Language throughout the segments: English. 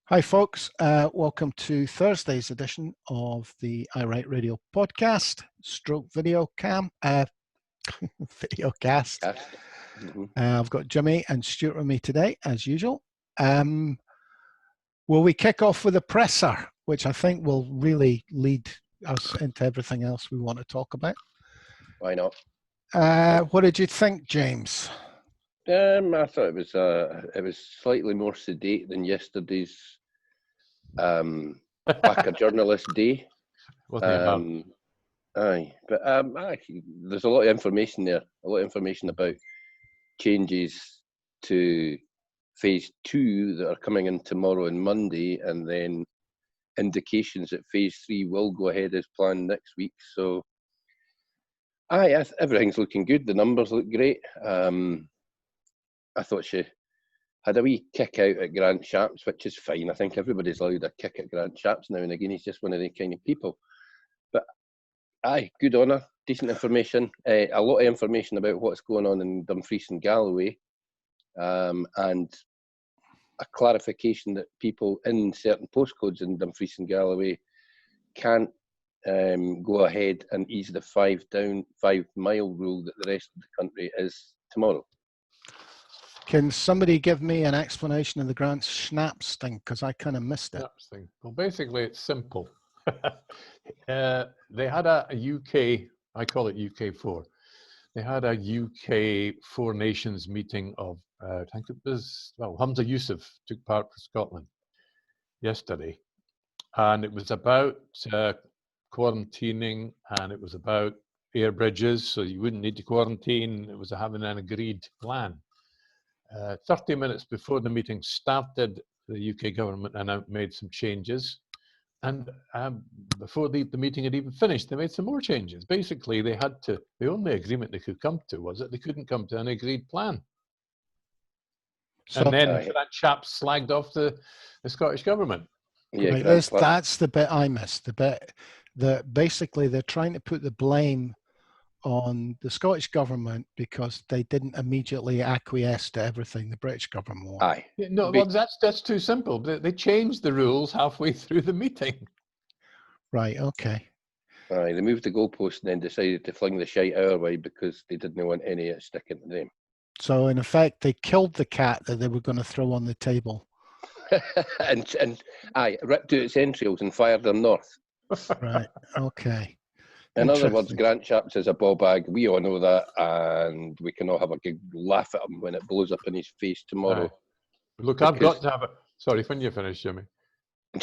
Hi, folks. Welcome to Thursday's edition of the I Write Radio podcast, stroke video cam, videocast. I've got Jimmy and Stuart with me today, as usual. Will we kick off with a presser, which I think will really lead us into everything else we want to talk about? Why not? What did you think, James? I thought it was slightly more sedate than yesterday's Backer Journalist Day. Aye, but actually, there's a lot of information there. A lot of information about changes to phase 2 that are coming in tomorrow and Monday, and then indications that phase 3 will go ahead as planned next week. So, everything's looking good. The numbers look great. I thought she had a wee kick out at Grant Shapps, which is fine. I think everybody's allowed a kick at Grant Shapps now and again. He's just one of the kind of people. But good on her. Decent information. A lot of information about what's going on in Dumfries and Galloway, and a clarification that people in certain postcodes in Dumfries and Galloway can't go ahead and ease the 5 mile rule that the rest of the country is tomorrow. Can somebody give me an explanation of the Grant Shapps thing? Because I kind of missed it. Thing. Well, basically, it's simple. They had a UK, I call it UK4. They had a UK 4 Nations meeting of, I think it was, Hamza Yusuf took part for Scotland yesterday. And it was about quarantining, and it was about air bridges, so you wouldn't need to quarantine. It was having an agreed plan. 30 minutes before the meeting started, the UK government made some changes. And before the meeting had even finished, they made some more changes. Basically, the only agreement they could come to was that they couldn't come to an agreed plan. So, and then that chap slagged off the Scottish government. Yeah, right, that's the bit I missed. The bit that basically they're trying to put the blame on the Scottish government because they didn't immediately acquiesce to everything the British government wanted. No, well, that's too simple. They changed the rules halfway through the meeting. Right, okay. They moved the goalpost and then decided to fling the shite our way because they didn't want any of it sticking to them. So in effect, they killed the cat that they were going to throw on the table. and ripped out its entrails and fired them north. Right, okay. In other words, Grant Shapps is a ball bag. We all know that, and we can all have a good laugh at him when it blows up in his face tomorrow. Look, I've got to have a... Sorry, when you finish, Jimmy.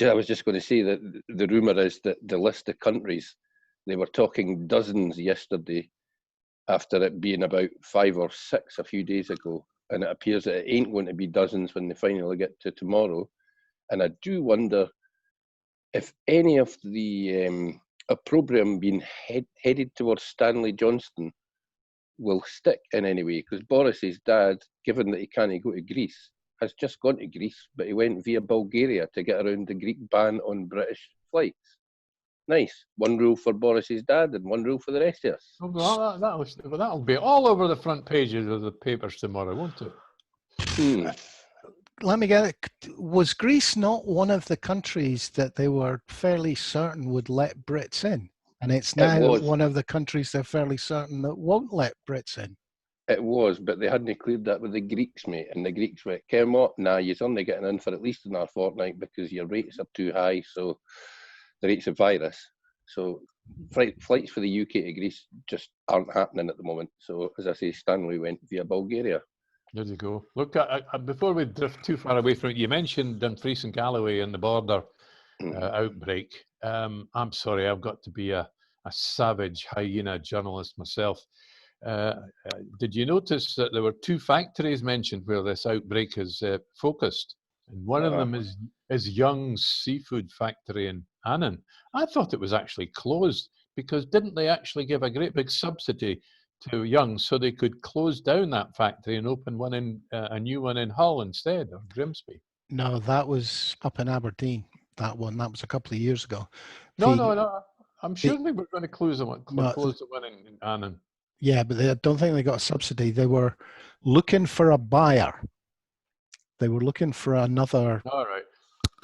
I was just going to say that the rumour is that the list of countries, they were talking dozens yesterday after it being about 5 or 6 a few days ago, and it appears that it ain't going to be dozens when they finally get to tomorrow. And I do wonder if any of the... opprobrium being headed towards Stanley Johnston will stick in any way, because Boris's dad, given that he can't go to Greece, has just gone to Greece, but he went via Bulgaria to get around the Greek ban on British flights. Nice. One rule for Boris's dad and one rule for the rest of us. Well, that'll be all over the front pages of the papers tomorrow, won't it? Let me get it. Was Greece not one of the countries that they were fairly certain would let Brits in? And it's now one of the countries they're fairly certain that won't let Brits in. It was, but they hadn't cleared that with the Greeks, mate. And the Greeks went, Ken what? Nah, you're only getting in for at least another fortnight because your rates are too high, so the rates of virus. So flights for the UK to Greece just aren't happening at the moment. So, as I say, Stanley went via Bulgaria. There you go. Look, before we drift too far away from it, you mentioned Dumfries and Galloway and the border outbreak. I'm sorry, I've got to be a savage hyena journalist myself. Did you notice that there were 2 factories mentioned where this outbreak is focused? And one of them is Young's seafood factory in Annan. I thought it was actually closed because didn't they actually give a great big subsidy to Young so they could close down that factory and open one in a new one in Hull instead, or Grimsby? No, that was up in Aberdeen. That was a couple of years ago. No. I'm sure they were going to close the one in Annan. Yeah, but I don't think they got a subsidy. They were looking for a buyer. They were looking for another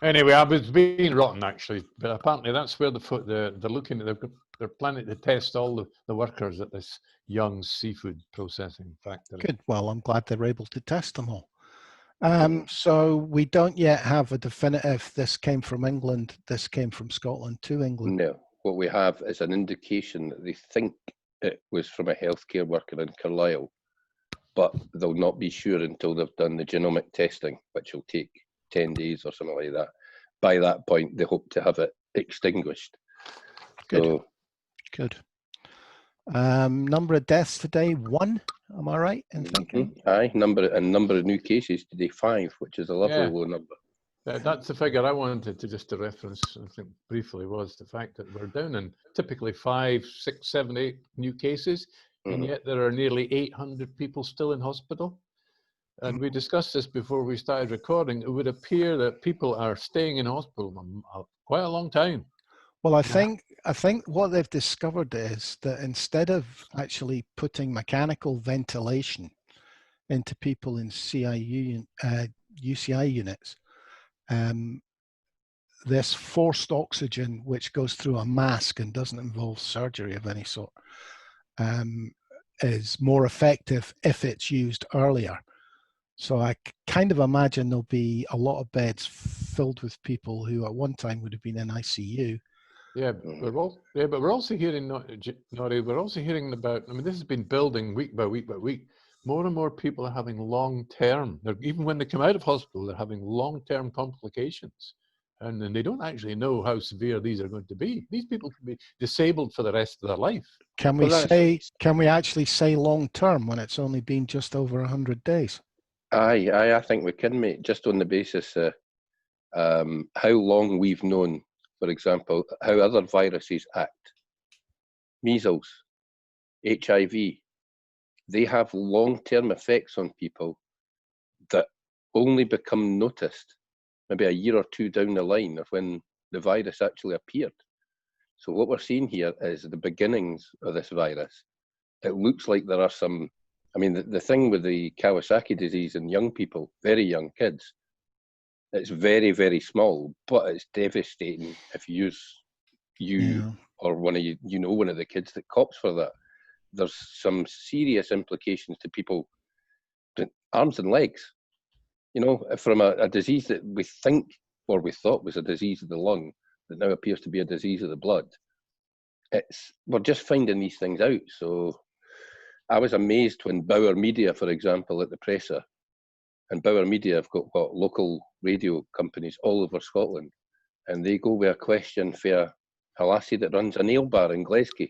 Anyway, I was being rotten actually, but apparently that's where they're looking at. They're planning to test all the workers at this young seafood processing factory. Good. Well, I'm glad they're able to test them all. Mm. So we don't yet have a definitive, this came from England, this came from Scotland to England. No, what we have is an indication that they think it was from a healthcare worker in Carlisle, but they'll not be sure until they've done the genomic testing, which will take 10 days or something like that. By that point, they hope to have it extinguished. Good. So, Good. Number of deaths today, 1. Am I right in thinking? Aye, number of new cases today, 5, which is a lovely Yeah. low number. That's the figure I wanted to reference, I think briefly, was the fact that we're down in typically 5, 6, 7, 8 new cases, and yet there are nearly 800 people still in hospital. And we discussed this before we started recording. It would appear that people are staying in hospital quite a long time. Well, I think what they've discovered is that instead of actually putting mechanical ventilation into people in UCI units, this forced oxygen, which goes through a mask and doesn't involve surgery of any sort, is more effective if it's used earlier. So I kind of imagine there'll be a lot of beds filled with people who at one time would have been in ICU. Yeah, but we're also hearing, we're also hearing about, I mean, this has been building week by week by week. More and more people are having long-term, even when they come out of hospital, they're having long-term complications. And then they don't actually know how severe these are going to be. These people can be disabled for the rest of their life. Can we actually say long-term when it's only been just over 100 days? Aye, I think we can, mate, just on the basis of how long we've known, for example, how other viruses act. Measles, HIV, they have long-term effects on people that only become noticed maybe a year or two down the line of when the virus actually appeared. So what we're seeing here is the beginnings of this virus. It looks like there are some, I mean, the thing with the Kawasaki disease in young people, very young kids, it's very, very small, but it's devastating if you or one of one of the kids that cops for that. There's some serious implications to people, arms and legs, from a disease that we think or we thought was a disease of the lung that now appears to be a disease of the blood. We're just finding these things out. So I was amazed when Bauer Media, for example, at the presser, and Bauer Media have got local radio companies all over Scotland, and they go with a question for a lassie that runs a nail bar in Glasgow,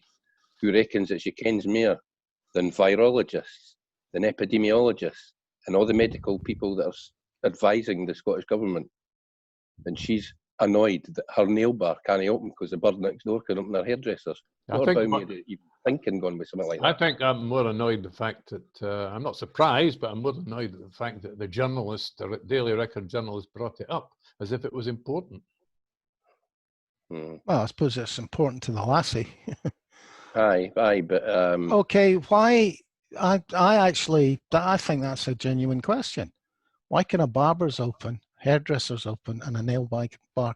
who reckons that she kens more than virologists, than epidemiologists, and all the medical people that are advising the Scottish government. And she's annoyed that her nail bar can't open because the bird next door can open her hairdressers. What about me even thinking going with something like that? I think I'm more annoyed the fact that, I'm not surprised, but I'm more annoyed at the fact that the Daily Record journalist brought it up as if it was important. Well, I suppose it's important to the lassie. Aye, but... Okay, why... I think that's a genuine question. Why can a barber's open, hairdresser's open, and a nail bar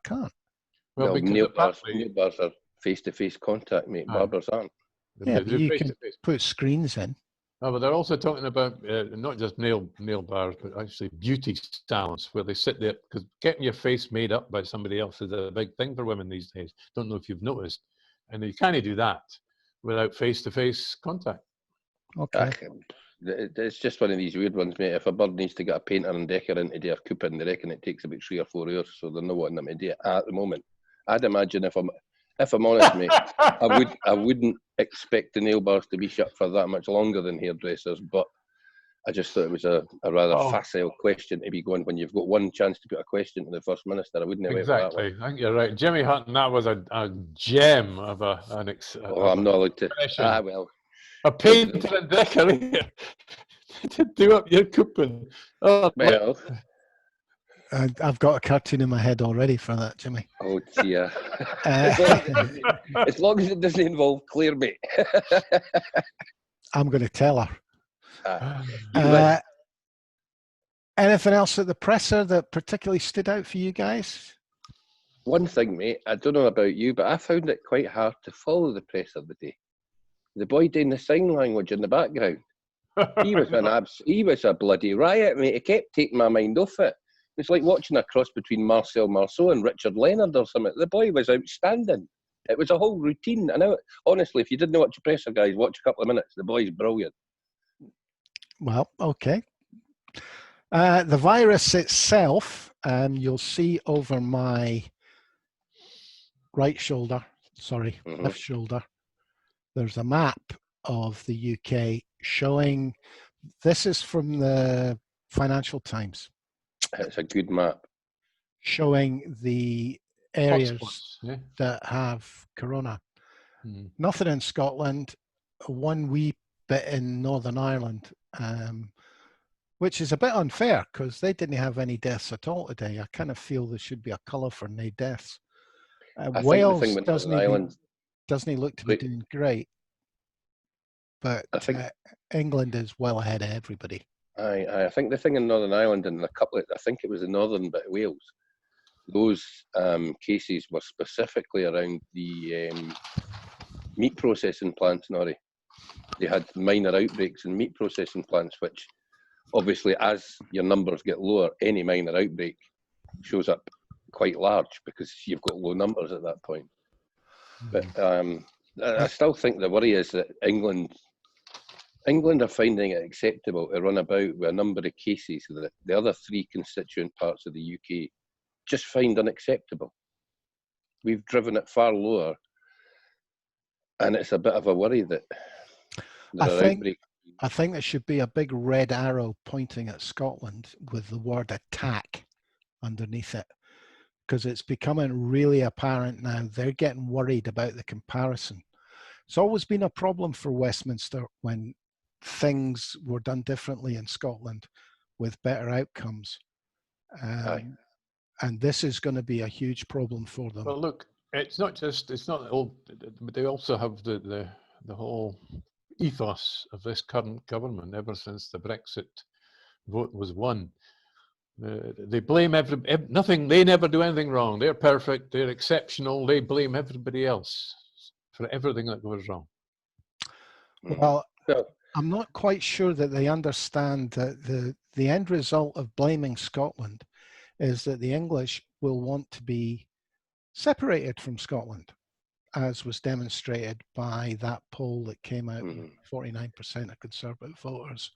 can't? Well, nail bars are face-to-face contact, mate. Barbers aren't. Yeah, but you can put screens in. Oh, but they're also talking about not just nail bars, but actually beauty salons where they sit there, because getting your face made up by somebody else is a big thing for women these days. Don't know if you've noticed. And you can't do that without face-to-face contact. Okay. It's just one of these weird ones, mate. If a bird needs to get a painter and decker in to do a coupon, they reckon it takes about 3 or 4 hours, so they're not wanting them to do it at the moment. I'd imagine if I'm honest, mate, I wouldn't expect the nail bars to be shut for that much longer than hairdressers, but I just thought it was a rather facile question to be going when you've got one chance to put a question to the First Minister. I wouldn't have exactly. I think you're right. Jimmy Hutton, that was a gem of I'm not allowed to. Well. A painter and decorator to do up your coupon. Oh, well. I've got a cartoon in my head already for that, Jimmy. Oh dear. As long as it doesn't involve Claire, mate. I'm going to tell her. Anything else at the presser that particularly stood out for you guys? one thing, mate, I don't know about you, but I found it quite hard to follow the press of the day. The boy doing the sign language in the background, he was he was a bloody riot, mate. He kept taking my mind off it. It's like watching a cross between Marcel Marceau and Richard Leonard or something. The boy was outstanding. It was a whole routine. I know, honestly, if you didn't watch the presser, guys, watch a couple of minutes. The boy's brilliant. Well, okay. The virus itself, you'll see over my right shoulder, sorry, left shoulder, there's a map of the UK showing, this is from the Financial Times. It's a good map. Showing the areas Hotspots, that have corona. Nothing in Scotland, one wee bit in Northern Ireland, which is a bit unfair because they didn't have any deaths at all today. I kind of feel there should be a colour for no deaths. Wales doesn't look to be doing great, but England is well ahead of everybody. I think the thing in Northern Ireland and a couple of, I think it was the northern bit of Wales, those cases were specifically around the meat processing plants, Norrie. They had minor outbreaks in meat processing plants, which obviously as your numbers get lower, any minor outbreak shows up quite large because you've got low numbers at that point. But I still think the worry is that England are finding it acceptable to run about with a number of cases that the other three constituent parts of the UK just find unacceptable. We've driven it far lower, and it's a bit of a worry that there are outbreaks. I think there should be a big red arrow pointing at Scotland with the word attack underneath it, because it's becoming really apparent now. They're getting worried about the comparison. It's always been a problem for Westminster when things were done differently in Scotland with better outcomes. And this is going to be a huge problem for them. Well, look, it's not all, but they also have the whole ethos of this current government ever since the Brexit vote was won. They blame nothing. They never do anything wrong. They're perfect. They're exceptional. They blame everybody else for everything that goes wrong. Well, I'm not quite sure that they understand that the end result of blaming Scotland is that the English will want to be separated from Scotland, as was demonstrated by that poll that came out, 49% of Conservative voters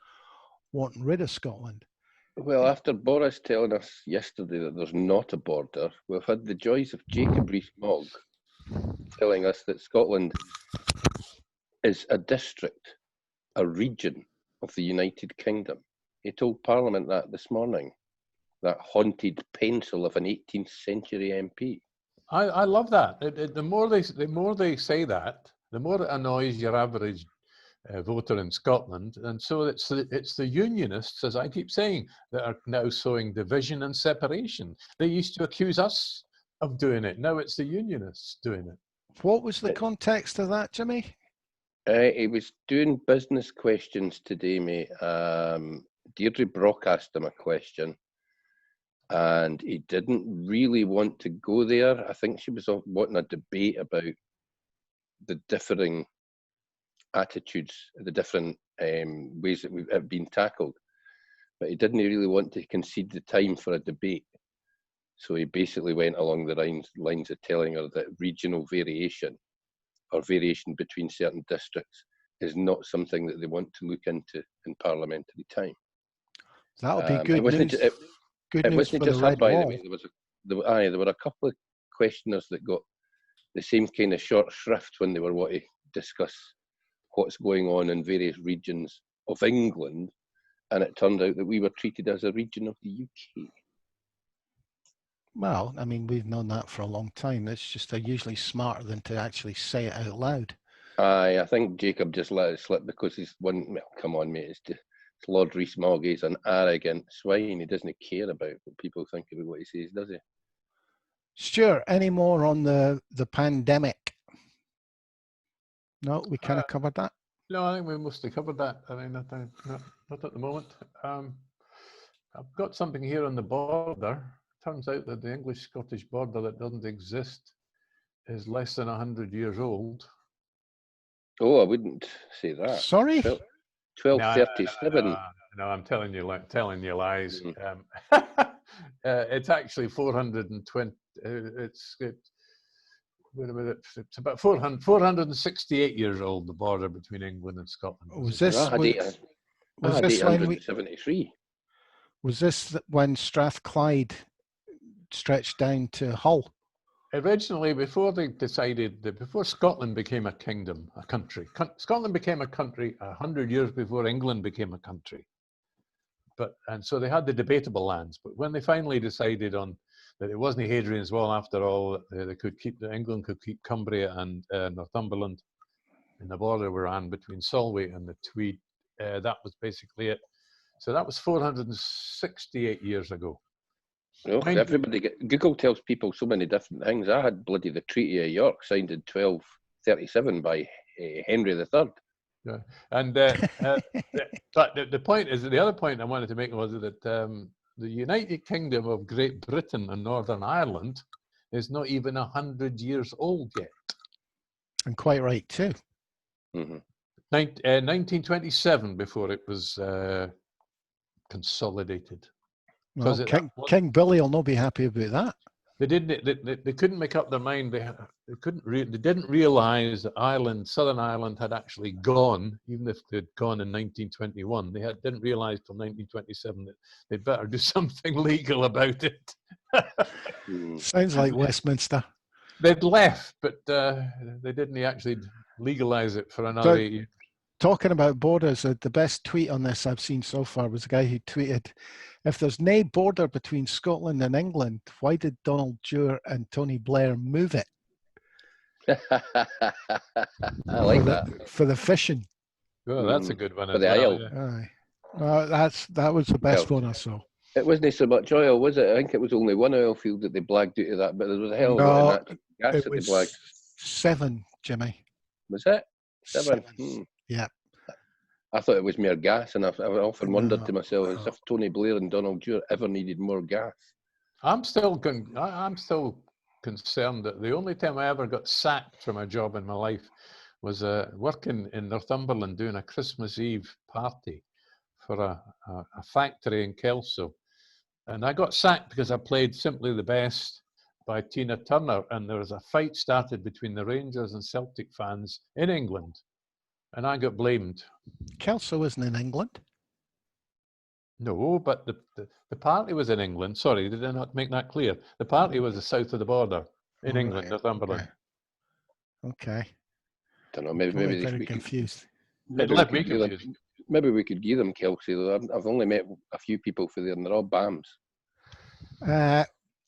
wanting rid of Scotland. Well, after Boris telling us yesterday that there's not a border, we've had the joys of Jacob Rees-Mogg telling us that Scotland is a district, a region of the United Kingdom. He told Parliament that this morning, that haunted pencil of an 18th century MP. I love that. The more they say that, the more it annoys your average voter in Scotland. And so it's the unionists, as I keep saying, that are now sowing division and separation. They used to accuse us of doing it. Now it's the unionists doing it. What was the context of that, Jimmy? He was doing business questions today, mate. Deirdre broadcast him a question, and he didn't really want to go there. I think she was wanting a debate about the differing attitudes, the different ways that have been tackled. But he didn't really want to concede the time for a debate. So he basically went along the lines of telling her that regional variation or variation between certain districts is not something that they want to look into in parliamentary time. That would be good news. Good news for the Red Wall. There were a couple of questioners that got the same kind of short shrift when they were wanting to discuss what's going on in various regions of England, and it turned out that we were treated as a region of the UK. Well, I mean, we've known that for a long time. It's just they're usually smarter than to actually say it out loud. I think Jacob just let it slip because he's one. Well, come on, mate. It's Lord Rees-Mogg. He's an arrogant swine. He doesn't care about what people think about what he says, does he? Stuart, any more on the pandemic? No, we kind of covered that. No, I think we mostly covered that. I mean, not at the moment. I've got something here on the border. turns out that the English-Scottish border that doesn't exist is less than 100 years old. Oh, I wouldn't say that. Sorry? 1237. No, I'm telling you lies. It's actually 420. Wait a minute. It's about 468 years old. The border between England and Scotland. Was this I had when 873. Was this when Strathclyde stretched down to Hull? Originally, before they decided that before Scotland became a kingdom, a country, Scotland became a country 100 years before England became a country. And so they had the debatable lands. But when they finally decided on that it wasn't Hadrian's Wall after all, England could keep Cumbria and Northumberland, and the border ran between Solway and the Tweed. That was basically it. So that was 468 years ago. Oh, Google tells people so many different things. I had bloody the Treaty of York signed in 1237 by Henry III. Yeah, and the point is, the other point I wanted to make was that the United Kingdom of Great Britain and Northern Ireland is not even 100 years old yet. And quite right too. 1927 before it was consolidated. Well, King Billy will not be happy about that. They didn't. They couldn't make up their mind. They couldn't. They didn't realise that Southern Ireland, had actually gone, even if they'd gone in 1921. They didn't realise till 1927 that they'd better do something legal about it. Sounds like Westminster. They'd left, but they didn't actually legalise it for another 8 years. Talking about borders, the best tweet on this I've seen so far was a guy who tweeted, "If there's no border between Scotland and England, why did Donald Dewar and Tony Blair move it?" I like that. For the fishing. Oh, that's a good one. For the oil. Yeah. Well, that was the best one I saw. It wasn't so much oil, was it? I think it was only one oil field that they blagged out of that, but there was a hell of a lot of natural gas that they blagged. 7, Jimmy. Was it? 7? Yeah. I thought it was mere gas, and I've often wondered to myself as if Tony Blair and Donald Dewar ever needed more gas. I'm still concerned that the only time I ever got sacked from a job in my life was working in Northumberland doing a Christmas Eve party for a factory in Kelso. And I got sacked because I played Simply the Best by Tina Turner, and there was a fight started between the Rangers and Celtic fans in England, and I got blamed. Kelso isn't in England. No, but the party was in England. Sorry, did I not make that clear? The party was south of the border in England, Northumberland. Okay. Don't know. Maybe very confused. Maybe we could give them Kelsey, though. I've only met a few people for there, and they're all BAMs.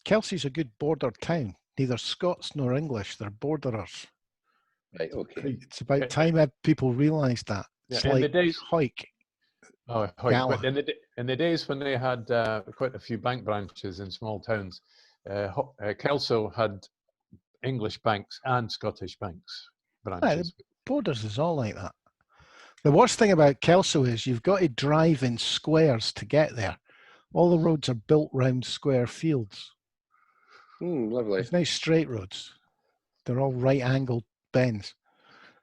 Kelsey's a good border town. Neither Scots nor English. They're borderers. Right, okay. It's about time people realised that. It's like Hoyk. Oh, Hoyk. But in the days when they had quite a few bank branches in small towns, Kelso had English banks and Scottish banks branches. Yeah, borders is all like that. The worst thing about Kelso is you've got to drive in squares to get there. All the roads are built round square fields. Lovely. There's no straight roads. They're all right-angled bends.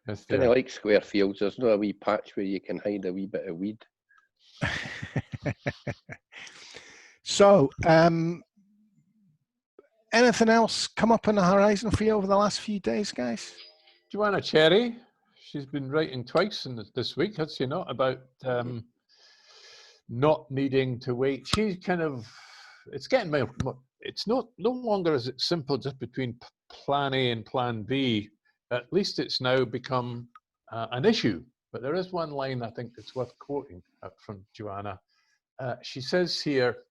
Yes, kind of like square fields. There's no a wee patch where you can hide a wee bit of weed. So, anything else come up on the horizon for you over the last few days, guys? Joanna Cherry, she's been writing twice this week, has she not, about not needing to wait. She's kind of, it's getting it's no longer as it's simple just between plan A and plan B. At least it's now become an issue. But there is one line I think that's worth quoting from Joanna. She says here,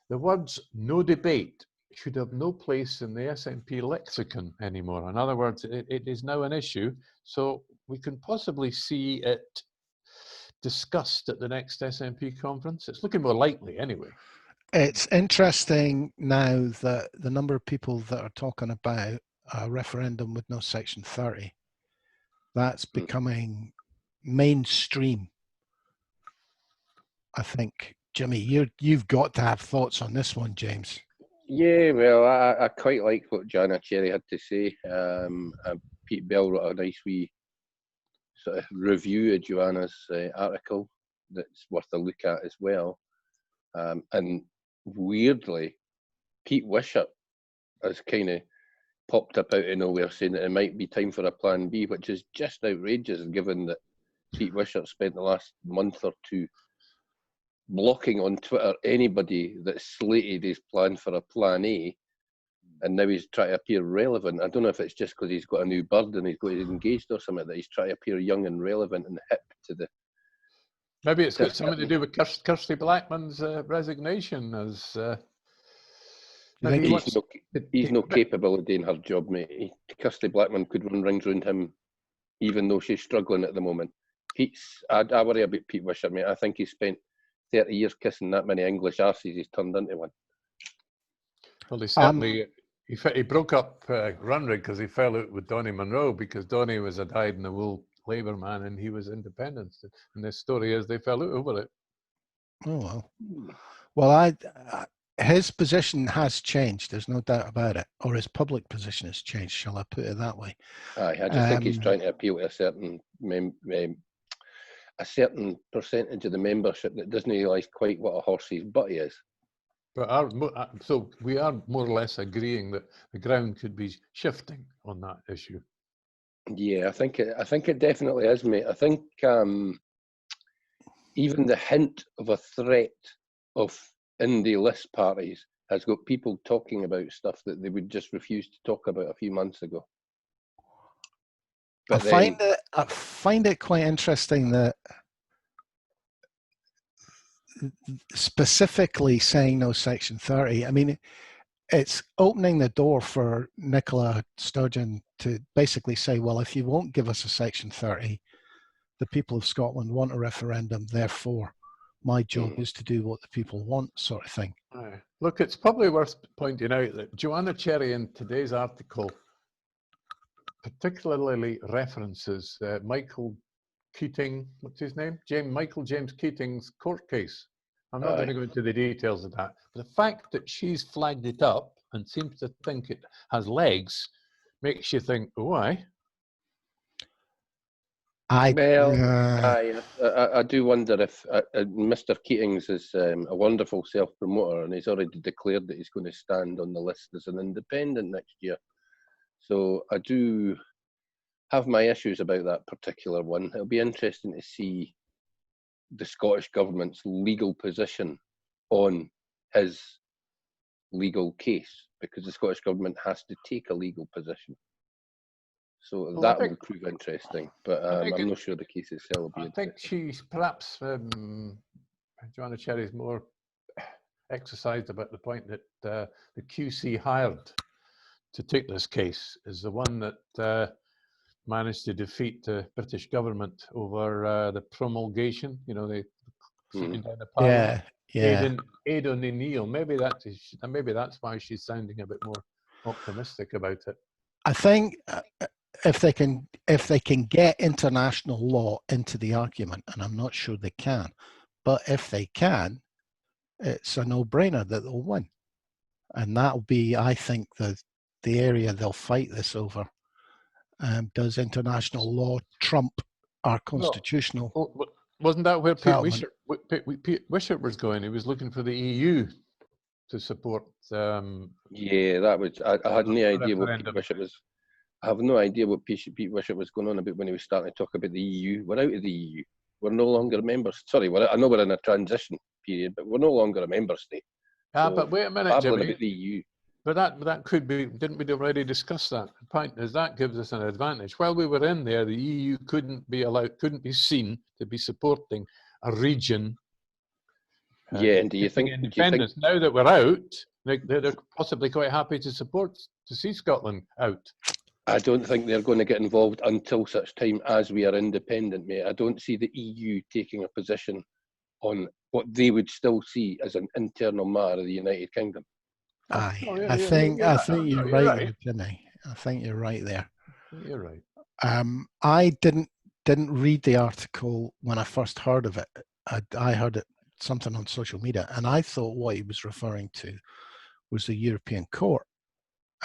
the words "no debate" should have no place in the SNP lexicon anymore. In other words, it is now an issue, so we can possibly see it discussed at the next SNP conference. It's looking more likely anyway. It's interesting now that the number of people that are talking about a referendum with no Section 30, that's becoming mainstream. I think, Jimmy, you've got to have thoughts on this one, James. Yeah, well, I quite like what Joanna Cherry had to say. Pete Bell wrote a nice wee sort of review of Joanna's article that's worth a look at as well. And weirdly, Pete Wishart has kind of popped up out of nowhere saying that it might be time for a plan B, which is just outrageous given that Pete Wishart spent the last month or two blocking on Twitter anybody that slated his plan for a plan A, and now he's trying to appear relevant. I don't know if it's just because he's got a new bird and he's engaged or something, that he's trying to appear young and relevant and hip to the... Maybe it's got something to do with Kirsty Blackman's resignation as... He's no capable of doing her job, mate. Kirsty Blackman could run rings around him, even though she's struggling at the moment. I worry about Pete Wishart, mate. I think he spent 30 years kissing that many English arses. He's turned into one. Well, he certainly he broke up Runrig because he fell out with Donny Munro, because Donny was a dyed-in-the-wool Labour man and he was independent. And the story is they fell out over it. Oh well. Well, his position has changed. There's no doubt about it. Or his public position has changed. Shall I put it that way? I just think he's trying to appeal to a certain percentage of the membership that doesn't realise quite what a horse's butt he is. But so we are more or less agreeing that the ground could be shifting on that issue. Yeah, I think it definitely is, mate. I think even the hint of a threat of indie list parties has got people talking about stuff that they would just refuse to talk about a few months ago. But I find it quite interesting that specifically saying no Section 30. I mean, it's opening the door for Nicola Sturgeon to basically say, well, if you won't give us a Section 30, the people of Scotland want a referendum, therefore my job is to do what the people want, sort of thing. Look, it's probably worth pointing out that Joanna Cherry in today's article particularly references Michael Keating, what's his name? Michael James Keating's court case. I'm not going to go into the details of that. But the fact that she's flagged it up and seems to think it has legs makes you think, oh, I do wonder if Mr. Keatings is a wonderful self-promoter, and he's already declared that he's going to stand on the list as an independent next year. So I do have my issues about that particular one. It'll be interesting to see the Scottish Government's legal position on his legal case, because the Scottish Government has to take a legal position. So that will prove interesting, but I'm not sure the case itself will be interesting. I think she's perhaps, Joanna Cherry's more exercised about the point that the QC hired to take this case is the one that managed to defeat the British government over the promulgation, the keeping down the parliament. Aidan O'Neill. Maybe that's why she's sounding a bit more optimistic about it. I think if they can get international law into the argument, and I'm not sure they can, but if they can, it's a no-brainer that they'll win, and that'll be, I think, the area they'll fight this over. Does international law trump our constitutional? Wasn't that where Pete Wishart was going? He was looking for the EU to support. That was. I had no idea what Pete Wishart was. I have no idea what Pete Wishart was going on about when he was starting to talk about the EU. We're out of the EU. We're no longer members. Sorry, I know we're in a transition period, but we're no longer a member state. But wait a minute, Jimmy. About the EU. But that could be. Didn't we already discuss that? The point is that gives us an advantage. While we were in there, the EU couldn't be seen to be supporting a region. And do you think independence? Now that we're out, they're possibly quite happy to see Scotland out. I don't think they're going to get involved until such time as we are independent, mate. I don't see the EU taking a position on what they would still see as an internal matter of the United Kingdom. I think you're right, Jimmy. I think you're right there. You're right. I didn't read the article when I first heard of it. I heard it something on social media, and I thought what he was referring to was the European Court.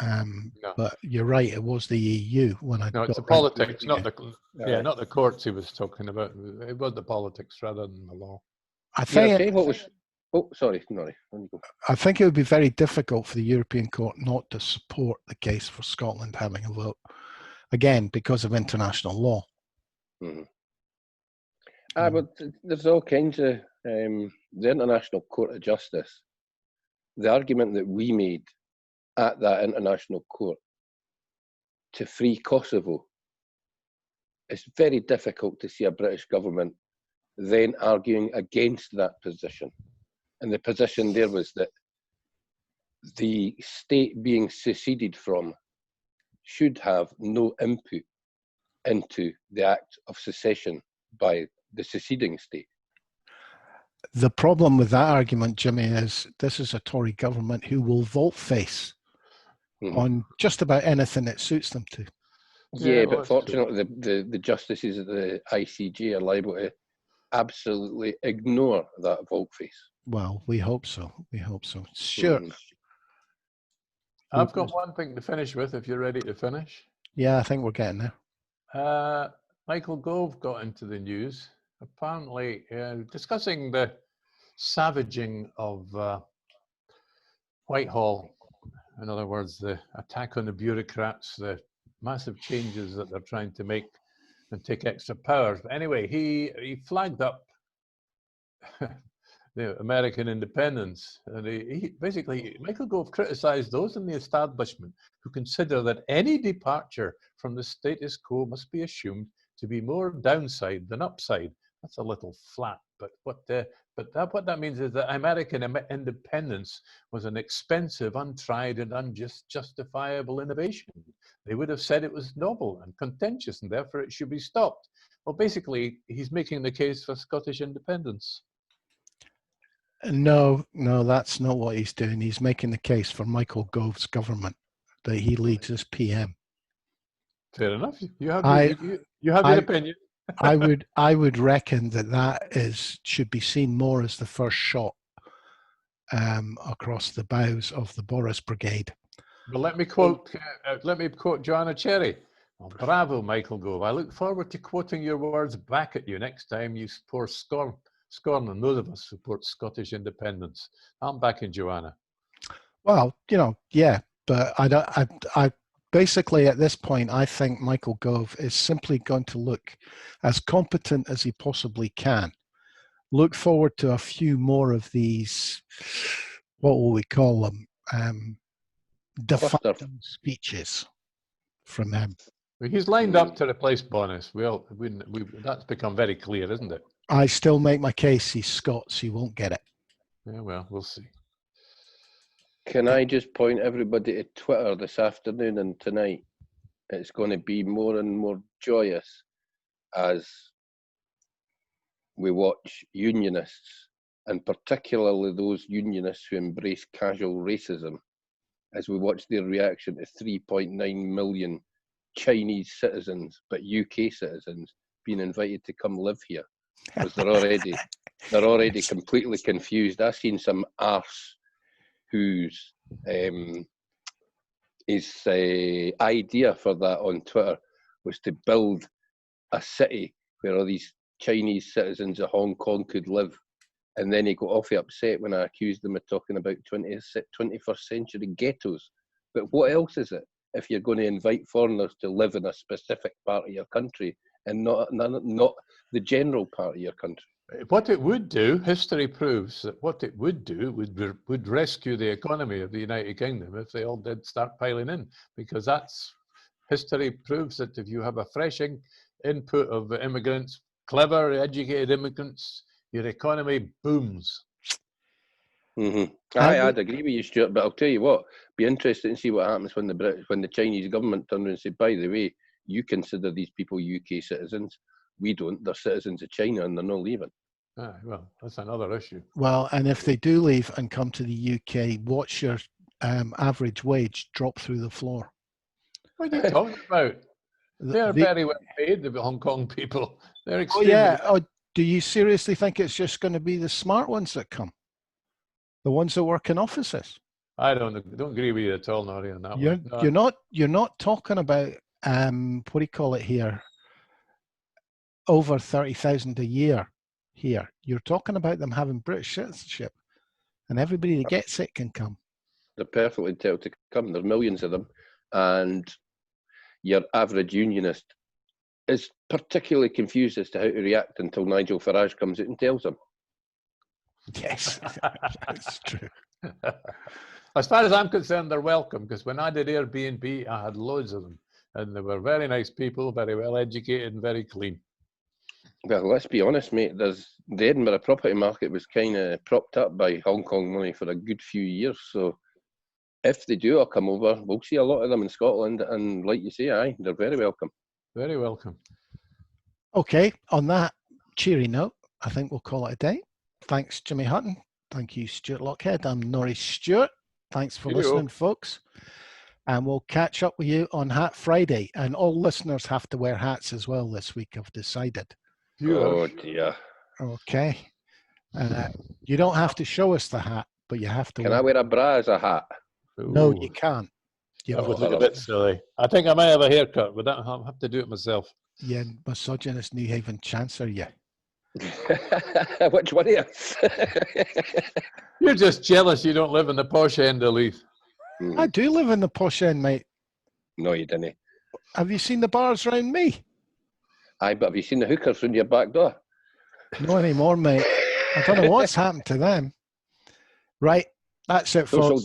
No. But you're right, it was the EU when I No, it's got the around to politics, reading not it. the not the courts he was talking about. It was the politics rather than the law. I Yeah, think okay, what was... Oh, sorry. On you go. I think it would be very difficult for the European Court not to support the case for Scotland having a vote, again, because of international law. Mm-hmm. But there's all kinds of... the International Court of Justice, the argument that we made at that International Court to free Kosovo, it's very difficult to see a British government then arguing against that position. And the position there was that the state being seceded from should have no input into the act of secession by the seceding state. The problem with that argument, Jimmy, is this is a Tory government who will volte-face on just about anything that suits them to. Yeah, but fortunately, the justices of the ICJ are liable to absolutely ignore that volte-face. Well, we hope so. We hope so. Sure. I've got one thing to finish with, if you're ready to finish. Yeah, I think we're getting there. Michael Gove got into the news, apparently discussing the savaging of Whitehall. In other words, the attack on the bureaucrats, the massive changes that they're trying to make and take extra powers. But anyway, he flagged up the American independence. And he basically, Michael Gove criticised those in the establishment who consider that any departure from the status quo must be assumed to be more downside than upside. That's a little flat, but what that means is that American independence was an expensive, untried, and unjustifiable innovation. They would have said it was novel and contentious, and therefore it should be stopped. Well, basically, he's making the case for Scottish independence. No, that's not what he's doing. He's making the case for Michael Gove's government that he leads as PM. Fair enough. You have your opinion. I would reckon that should be seen more as the first shot across the bows of the Boris Brigade. But let me quote Joanna Cherry. Well, bravo, Michael Gove. I look forward to quoting your words back at you next time you pour scorn on those of us who support Scottish independence. I'm backing Joanna. Well, yeah, but I basically at this point, I think Michael Gove is simply going to look as competent as he possibly can. Look forward to a few more of these, what will we call them, defining speeches from him. He's lined up to replace Bonis. That's become very clear, isn't it? I still make my case he's Scots, he won't get it. Yeah, well, we'll see. Can I just point everybody to Twitter this afternoon and tonight? It's going to be more and more joyous as we watch unionists, and particularly those unionists who embrace casual racism, as we watch their reaction to 3.9 million Chinese citizens, but UK citizens, being invited to come live here. Because they're already completely confused. I've seen some arse whose his idea for that on Twitter was to build a city where all these Chinese citizens of Hong Kong could live. And then he got awfully upset when I accused them of talking about 21st century ghettos. But what else is it if you're going to invite foreigners to live in a specific part of your country and not the general part of your country? What it would do, history proves that what it would do would rescue the economy of the United Kingdom if they all did start piling in, because history proves that if you have a fresh input of immigrants, clever, educated immigrants, your economy booms. Mm-hmm. I'd agree with you, Stuart, but I'll tell you what, be interested to see what happens when the Chinese government turn around and say, by the way, you consider these people UK citizens. We don't. They're citizens of China and they're not leaving. Well, that's another issue. Well, and if they do leave and come to the UK, watch your average wage drop through the floor. What are you talking about? They're very well paid, the Hong Kong people. They're extremely... Oh, yeah. Oh, do you seriously think it's just going to be the smart ones that come? The ones that work in offices? I don't agree with you at all, Nori, on that one. No. You're not talking about what do you call it here? Over 30,000 a year here. You're talking about them having British citizenship, and everybody that gets it can come. They're perfectly entitled to come. There's millions of them, and your average unionist is particularly confused as to how to react until Nigel Farage comes out and tells them. Yes, that's true. As far as I'm concerned, they're welcome, because when I did Airbnb, I had loads of them, and they were very nice people, very well educated and very clean. Well, let's be honest, mate. The Edinburgh property market was kind of propped up by Hong Kong money for a good few years. So if they do all come over, we'll see a lot of them in Scotland. And like you say, aye, they're very welcome. Very welcome. Okay, on that cheery note, I think we'll call it a day. Thanks, Jimmy Hutton. Thank you, Stuart Lockhead. I'm Norrie Stewart. Thanks for listening, folks. And we'll catch up with you on Hat Friday. And all listeners have to wear hats as well this week, I've decided. Oh, dear. Okay. You don't have to show us the hat, but you have to. Can I wear a bra as a hat? No, you can't. That would look a bit silly. I think I might have a haircut, but I'll have to do it myself. Yeah, misogynist New Haven Chancellor, yeah. Which one of us? You're just jealous you don't live in the posh end of Leith. I do live in the posh end, mate. No, you didn't. Have you seen the bars around me? Aye, but have you seen the hookers round your back door? No anymore, mate. I don't know what's happened to them. Right, that's it, folks.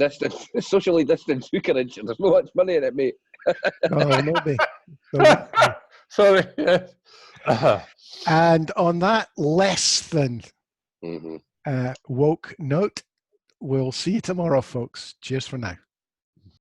Socially distanced hookerage. There's no much money in it, mate. Oh, maybe. Sorry. And on that less than woke note, we'll see you tomorrow, folks. Cheers for now.